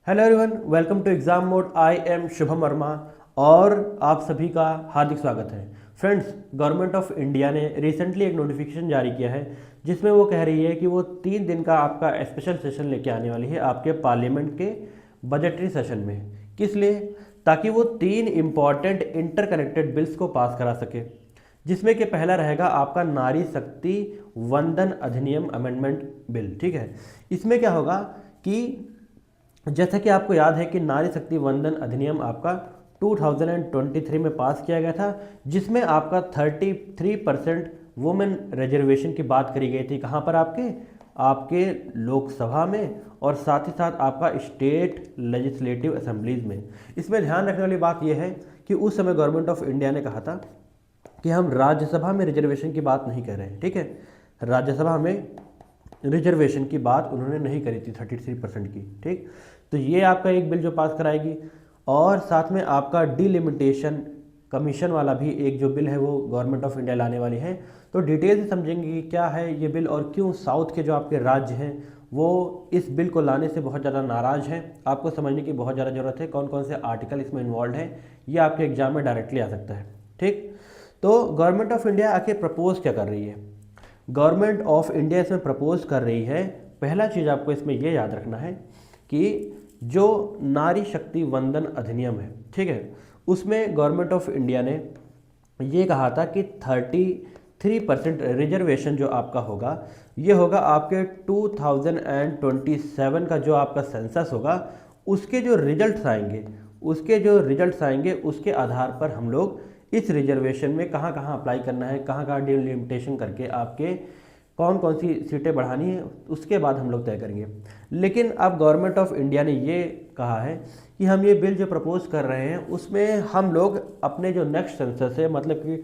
Hello everyone, welcome to exam mode. I am Shubham Verma और आप सभी का हार्दिक स्वागत है। फ्रेंड्स, गवर्नमेंट ऑफ इंडिया ने रिसेंटली एक नोटिफिकेशन जारी किया है जिसमें वो कह रही है कि वो 3 दिन का आपका स्पेशल सेशन लेके आने वाली है आपके पार्लियामेंट के बजटरी सेशन में। किस लिए? ताकि वो 3 इंपॉर्टेंट इंटरकनेक्टेड बिल्स को पास करा सके, जिसमें कि पहला रहेगा आपका नारी शक्ति वंदन अधिनियम अमेंडमेंट बिल। ठीक है, इसमें क्या होगा कि जैसा कि आपको याद है कि नारी शक्ति वंदन अधिनियम आपका 2023 में पास किया गया था, जिसमें आपका 33% वुमेन रिजर्वेशन की बात करी गई थी। कहाँ पर? आपके आपके लोकसभा में और साथ ही साथ आपका स्टेट लेजिस्लेटिव असेंबलीज में। इसमें ध्यान रखने वाली बात यह है कि उस समय गवर्नमेंट ऑफ इंडिया ने कहा था कि हम राज्यसभा में रिजर्वेशन की बात नहीं कर रहे हैं। ठीक है, राज्यसभा में रिजर्वेशन की बात उन्होंने नहीं करी थी 33% की। ठीक, तो ये आपका एक बिल जो पास कराएगी, और साथ में आपका डिलिमिटेशन कमीशन वाला भी एक जो बिल है वो गवर्नमेंट ऑफ इंडिया लाने वाली है। तो डिटेल से समझेंगे कि क्या है ये बिल और क्यों साउथ के जो आपके राज्य हैं वो इस बिल को लाने से बहुत ज़्यादा नाराज़ हैं। आपको समझने की बहुत ज़्यादा ज़रूरत है कौन कौन से आर्टिकल इसमें इन्वॉल्व है, ये आपके एग्जाम में डायरेक्टली आ सकता है। ठीक, तो गवर्नमेंट ऑफ इंडिया आखिर प्रपोज क्या कर रही है? गवर्नमेंट ऑफ इंडिया इसमें प्रपोज कर रही है, पहला चीज़ आपको इसमें यह याद रखना है कि जो नारी शक्ति वंदन अधिनियम है, ठीक है, उसमें गवर्नमेंट ऑफ इंडिया ने ये कहा था कि 33% रिजर्वेशन जो आपका होगा ये होगा आपके 2027 का जो आपका सेंसस होगा उसके जो रिजल्ट्स आएंगे उसके आधार पर हम लोग इस रिजर्वेशन में कहाँ कहाँ अप्लाई करना है, कहाँ कहाँ डिलिमिटेशन करके आपके कौन कौन सी सीटें बढ़ानी है, उसके बाद हम लोग तय करेंगे। लेकिन अब गवर्नमेंट ऑफ इंडिया ने ये कहा है कि हम ये बिल जो प्रपोज कर रहे हैं उसमें हम लोग अपने जो नेक्स्ट सेंसस है, मतलब कि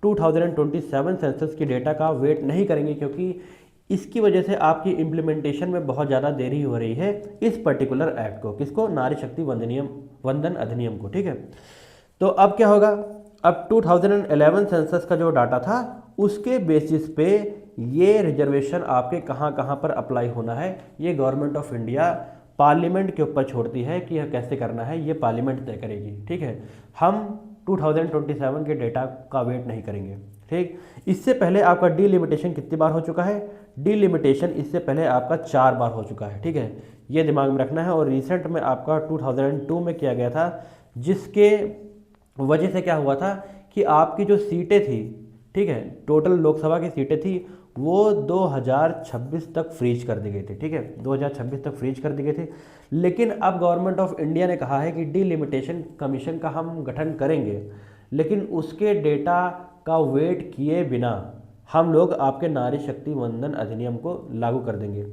2027 सेंसस की डेटा का वेट नहीं करेंगे, क्योंकि इसकी वजह से आपकी इम्प्लीमेंटेशन में बहुत ज़्यादा देरी हो रही है इस पर्टिकुलर एक्ट को। किसको? नारी शक्ति वंदन अधिनियम को। ठीक है, तो अब क्या होगा, अब 2011 सेंसस का जो डाटा था उसके बेसिस पे ये रिजर्वेशन आपके कहाँ कहाँ पर अप्लाई होना है ये गवर्नमेंट ऑफ इंडिया पार्लियामेंट के ऊपर छोड़ती है कि यह कैसे करना है, ये पार्लियामेंट तय करेगी। ठीक है, हम 2027 के डेटा का वेट नहीं करेंगे। ठीक, इससे पहले आपका डीलिमिटेशन कितनी बार हो चुका है? डीलिमिटेशन इससे पहले आपका 4 बार हो चुका है। ठीक है, ये दिमाग में रखना है। और रिसेंट में आपका 2002 में किया गया था, जिसके वजह से क्या हुआ था कि आपकी जो सीटें थी, ठीक है, टोटल लोकसभा की सीटें थी वो 2026 तक फ्रीज कर दी गई थी। ठीक है, 2026 तक फ्रीज कर दी गई थी। लेकिन अब गवर्नमेंट ऑफ इंडिया ने कहा है कि डीलिमिटेशन कमीशन का हम गठन करेंगे, लेकिन उसके डेटा का वेट किए बिना हम लोग आपके नारी शक्ति वंदन अधिनियम को लागू कर देंगे।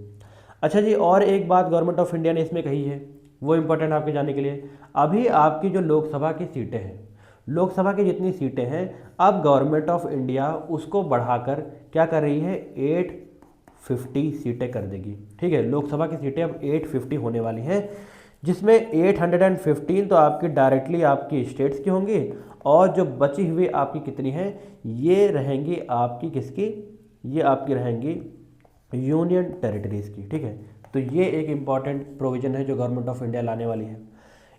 अच्छा जी, और एक बात गवर्नमेंट ऑफ इंडिया ने इसमें कही है, वो इम्पोर्टेंट आपके जानने के लिए। अभी आपकी जो लोकसभा की सीटें हैं, लोकसभा की जितनी सीटें हैं, अब गवर्नमेंट ऑफ इंडिया उसको बढ़ाकर क्या कर रही है, 850 सीटें कर देगी। ठीक है, लोकसभा की सीटें अब 850 होने वाली हैं, जिसमें 815 तो आपकी डायरेक्टली आपकी स्टेट्स की होंगी, और जो बची हुई आपकी कितनी हैं ये रहेंगी आपकी किसकी? ये आपकी रहेंगी यूनियन टेरिटरीज़ की। ठीक है, तो ये एक इम्पॉर्टेंट प्रोविज़न है जो गवर्नमेंट ऑफ इंडिया लाने वाली है।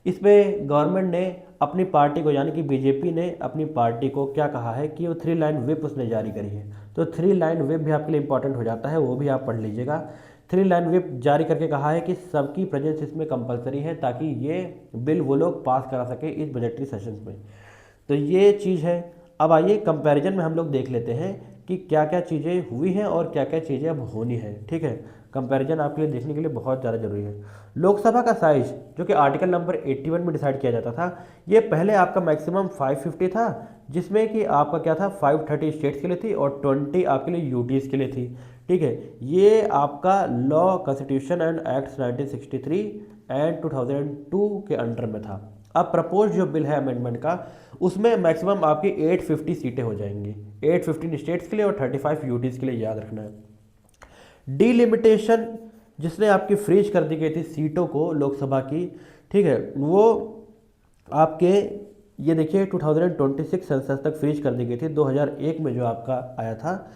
इसमें गवर्नमेंट ने अपनी पार्टी को, यानी कि बीजेपी ने अपनी पार्टी को क्या कहा है कि वो 3 लाइन व्हिप उसने जारी करी है। तो 3 लाइन व्हिप भी आपके लिए इंपॉर्टेंट हो जाता है, वो भी आप पढ़ लीजिएगा। 3 लाइन व्हिप जारी करके कहा है कि सबकी प्रेजेंस इसमें कंपलसरी है, ताकि ये बिल वो लोग पास करा सके इस बजटरी सेशंस में। तो ये चीज़ है। अब आइए कंपैरिजन में हम लोग देख लेते हैं कि क्या क्या चीज़ें हुई हैं और क्या क्या चीज़ें अब होनी है। ठीक है, कंपैरिजन आपके लिए देखने के लिए बहुत ज़्यादा जरूरी है। लोकसभा का साइज जो कि आर्टिकल नंबर 81 में डिसाइड किया जाता था, ये पहले आपका मैक्सिमम 550 था, जिसमें कि आपका क्या था 530 स्टेट्स के लिए थी और 20 आपके लिए यूटीज़ के लिए थी। ठीक है, ये आपका law constitution and acts 1963 and 2002 के अंडर में था। अब प्रपोज जो बिल है अमेंडमेंट का, उसमें मैक्सिमम आपकी 850 सीटें हो जाएंगी, 815 स्टेट्स के लिए और 35 यूटीज़ के लिए, याद रखना है। डिलिमिटेशन जिसने आपकी फ्रीज कर दी गई थी सीटों को लोकसभा की, ठीक है, वो आपके ये देखिए 2026 सेंसस तक फ्रीज कर दी गई थी, 2001 में जो आपका आया था।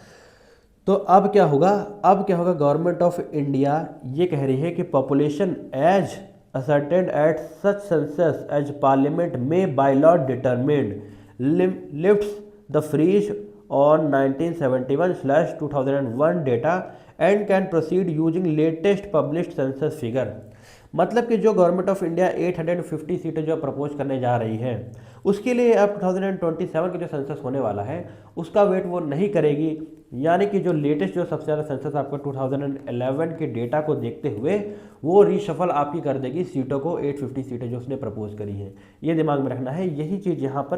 तो अब क्या होगा, गवर्नमेंट ऑफ इंडिया ये कह रही है कि population as ascertained at such census as Parliament may by law determined lifts the freeze on 1971/2001 data and can proceed using latest published census figure। मतलब कि जो गवर्नमेंट ऑफ इंडिया 850 सीटें जो प्रपोज करने जा रही है उसके लिए अब 2027 का जो सेंसस होने वाला है उसका वेट वो नहीं करेगी, यानी कि जो लेटेस्ट जो सबसे ज़्यादा सेंसस आपका 2011 के डेटा को देखते हुए वो रीशफल आपकी कर देगी सीटों को, 850 सीटें जो उसने प्रपोज करी हैं। ये दिमाग में रखना है, यही चीज़ यहाँ पर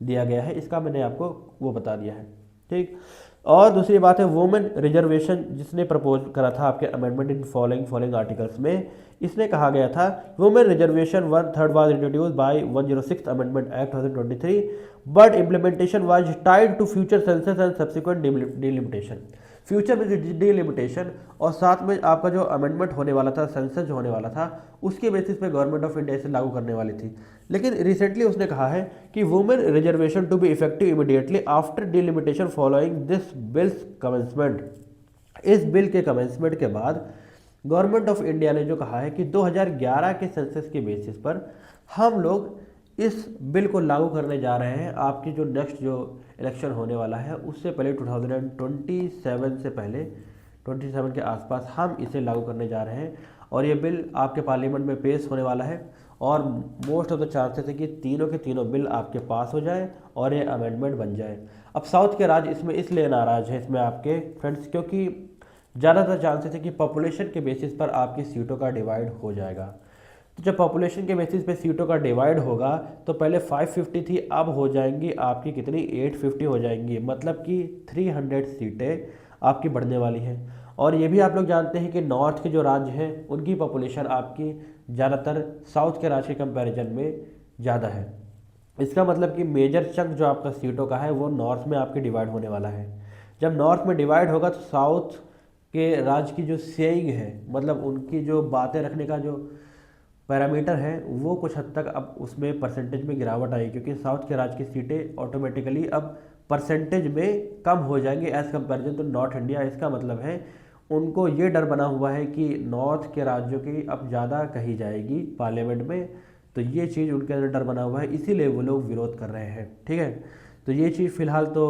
दिया गया है, इसका मैंने आपको वो बता दिया है, ठीक। और दूसरी बात है वुमेन रिजर्वेशन जिसने प्रपोज करा था आपके अमेंडमेंट इन फॉलोइंग आर्टिकल्स में, इसने कहा गया था women reservation 1/3 was introduced by 106th amendment act 2023 but implementation was tied to future census and subsequent delimitation. Future में डिलिमिटेशन और साथ में आपका जो अमेंडमेंट होने वाला था, सेंसस जो होने वाला था, उसके बेसिस पे गवर्नमेंट ऑफ इंडिया इसे लागू करने वाली थी। लेकिन रिसेंटली उसने कहा है कि women reservation to be effective immediately after delimitation following this bill's commencement. इस बिल के कमेंसमेंट के बाद गवर्नमेंट ऑफ इंडिया ने जो कहा है कि 2011 के सेंसस के बेसिस पर हम लोग इस बिल को लागू करने जा रहे हैं। आपकी जो नेक्स्ट जो इलेक्शन होने वाला है उससे पहले 2027 से पहले 27 के आसपास हम इसे लागू करने जा रहे हैं और ये बिल आपके पार्लियामेंट में पेश होने वाला है और मोस्ट ऑफ द चांसेस है कि तीनों के तीनों बिल आपके पास हो जाए और ये अमेंडमेंट बन जाए। अब साउथ के राज्य इसमें इसलिए नाराज है इसमें आपके फ्रेंड्स क्योंकि ज़्यादातर चांसेस है कि पॉपुलेशन के बेसिस पर आपकी सीटों का डिवाइड हो जाएगा। तो जब पॉपुलेशन के बेसिस पे सीटों का डिवाइड होगा तो पहले 550 थी, अब हो जाएंगी आपकी कितनी 850 हो जाएंगी, मतलब कि 300 सीटें आपकी बढ़ने वाली हैं। और ये भी आप लोग जानते हैं कि नॉर्थ के जो राज्य हैं उनकी पॉपुलेशन आपकी ज़्यादातर साउथ के राज्य के कंपैरिजन में ज़्यादा है। इसका मतलब कि मेजर चंक जो आपका सीटों का है वो नॉर्थ में आपके डिवाइड होने वाला है। जब नॉर्थ में डिवाइड होगा तो साउथ के राज्य की जो सेइंग है, मतलब उनकी जो बातें रखने का जो पैरामीटर है वो कुछ हद तक अब उसमें परसेंटेज में गिरावट आई, क्योंकि साउथ के राज्य की सीटें ऑटोमेटिकली अब परसेंटेज में कम हो जाएंगी as comparison to north India. इसका मतलब है उनको ये डर बना हुआ है कि नॉर्थ के राज्यों की अब ज़्यादा कही जाएगी पार्लियामेंट में, तो ये चीज़ उनके अंदर डर बना हुआ है, इसीलिए वो लोग विरोध कर रहे हैं, ठीक है। तो ये चीज़ फिलहाल तो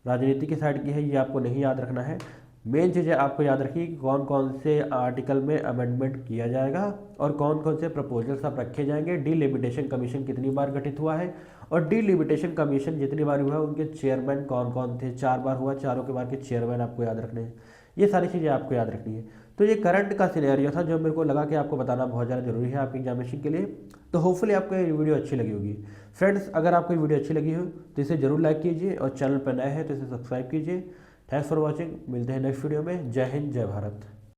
राजनीति की साइड की है, ये आपको नहीं याद रखना है। मेन चीज़ें आपको याद रखिए कि कौन कौन से आर्टिकल में अमेंडमेंट किया जाएगा और कौन कौन से प्रपोजल्स आप रखे जाएंगे, डीलिमिटेशन कमीशन कितनी बार गठित हुआ है और डीलिमिटेशन कमीशन जितनी बार हुआ है उनके चेयरमैन कौन कौन थे, 4 बार हुआ, चारों के बार के चेयरमैन आपको याद रखने हैं। ये सारी चीज़ें आपको याद रखनी है। तो ये करंट का सिनेरियो था जो मेरे को लगा कि आपको बताना बहुत ज़्यादा जरूरी है आपकी एग्जामिनेशन के लिए। तो होपफुली आपको ये वीडियो अच्छी लगी होगी। फ्रेंड्स, अगर आपको ये वीडियो अच्छी लगी हो तो इसे जरूर लाइक कीजिए और चैनल पर नए हैं तो इसे सब्सक्राइब कीजिए। थैंक्स फॉर वॉचिंग, मिलते हैं नेक्स्ट वीडियो में। जय हिंद, जय भारत।